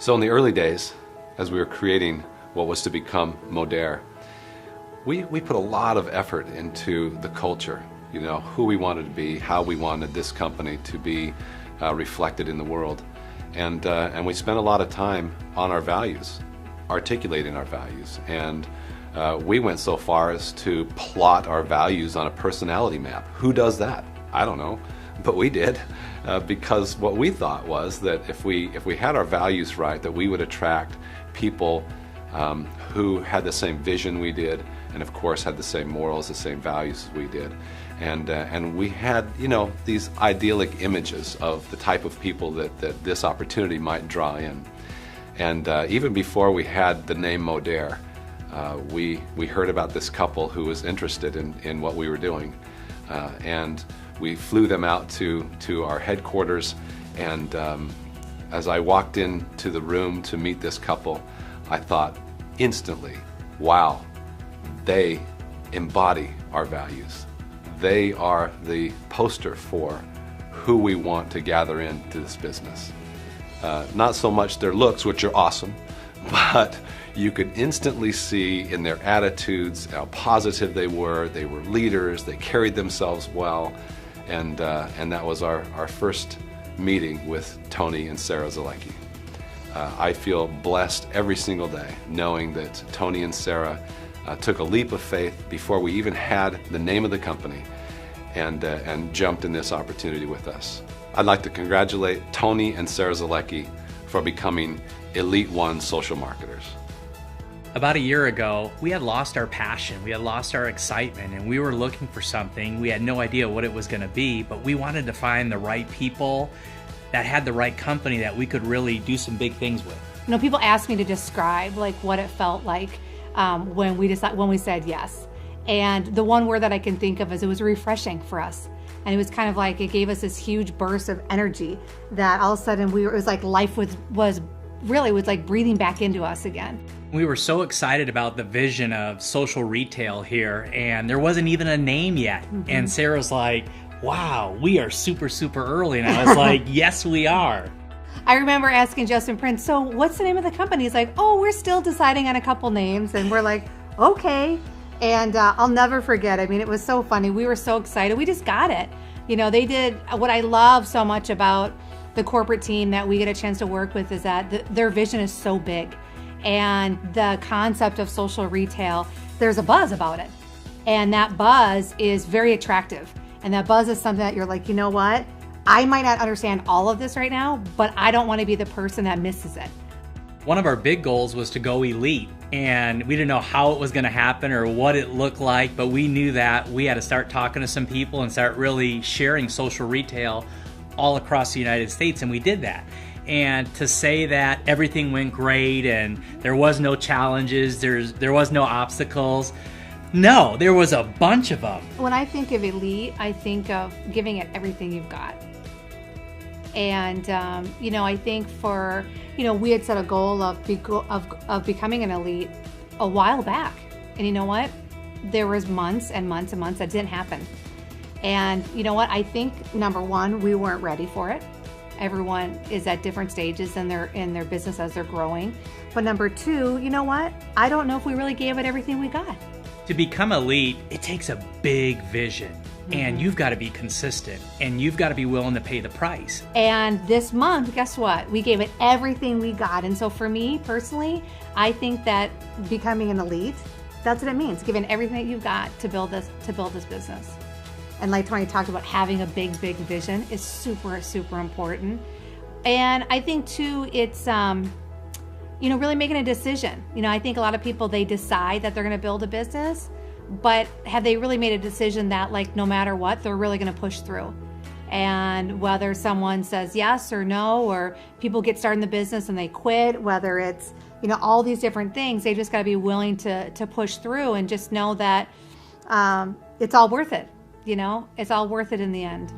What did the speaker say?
So in the early days, as we were creating what was to become Modere, we put a lot of effort into the culture, you know, who we wanted to be, how we wanted this company to be reflected in the world. And we spent a lot of time on our values, articulating our values. And we went so far as to plot our values on a personality map. Who does that? I don't know, but we did. Because what we thought was that if we had our values right, that we would attract people who had the same vision we did, and of course had the same morals, the same values as we did. And we had, you know, these idyllic images of the type of people that this opportunity might draw in. And even before we had the name Modere, we heard about this couple who was interested in what we were doing. And we flew them out to our headquarters, and as I walked into the room to meet this couple, I thought instantly, wow, they embody our values. They are the poster for who we want to gather into this business. Not so much their looks, which are awesome, but you could instantly see in their attitudes how positive they were. They were leaders, they carried themselves well, and that was our first meeting with Toni and Sarah Zolecki. I feel blessed every single day knowing that Toni and Sarah took a leap of faith before we even had the name of the company, and jumped in this opportunity with us. I'd like to congratulate Toni and Sarah Zolecki for becoming Elite One social marketers. About a year ago, we had lost our passion, we had lost our excitement, and we were looking for something. We had no idea what it was going to be, but we wanted to find the right people that had the right company that we could really do some big things with. You know, people ask me to describe like what it felt like when we said yes. And the one word that I can think of is it was refreshing for us. And it was kind of like it gave us this huge burst of energy that all of a sudden it was like life was like breathing back into us again. We were so excited about the vision of social retail here, and there wasn't even a name yet. And Sarah's like, wow, we are super, super early. And I was like, yes, we are. I remember asking Justin Prince, so what's the name of the company? He's like, oh, we're still deciding on a couple names. And we're like, okay. And I'll never forget. I mean, it was so funny. We were so excited. We just got it. You know, they did what I love so much about the corporate team that we get a chance to work with is that their vision is so big. And the concept of social retail, there's a buzz about it. And that buzz is very attractive. And that buzz is something that you're like, you know what? I might not understand all of this right now, but I don't want to be the person that misses it. One of our big goals was to go elite, and we didn't know how it was going to happen or what it looked like, but we knew that we had to start talking to some people and start really sharing social retail all across the United States, and we did that. And to say that everything went great and there was no challenges, there was no obstacles, no, there was a bunch of them. When I think of elite, I think of giving it everything you've got. And, you know, I think we had set a goal of becoming an elite a while back. And you know what? There was months and months and months that didn't happen. And you know what? I think, number one, we weren't ready for it. Everyone is at different stages in their business as they're growing. But number two, you know what? I don't know if we really gave it everything we got. To become elite, it takes a big vision. And you've got to be consistent, and you've got to be willing to pay the price. And this month, guess what? We gave it everything we got. And so for me personally, I think that becoming an elite, that's what it means, giving everything that you've got to build this business. And like Toni talked about, having a big vision is super, super important. And I think too, it's really making a decision. You know, I think a lot of people, they decide that they're going to build a business, but have they really made a decision that, like, no matter what, they're really going to push through? And whether someone says yes or no, or people get started in the business and they quit, whether it's, you know, all these different things, they just got to be willing to push through and just know that it's all worth it. You know, it's all worth it in the end.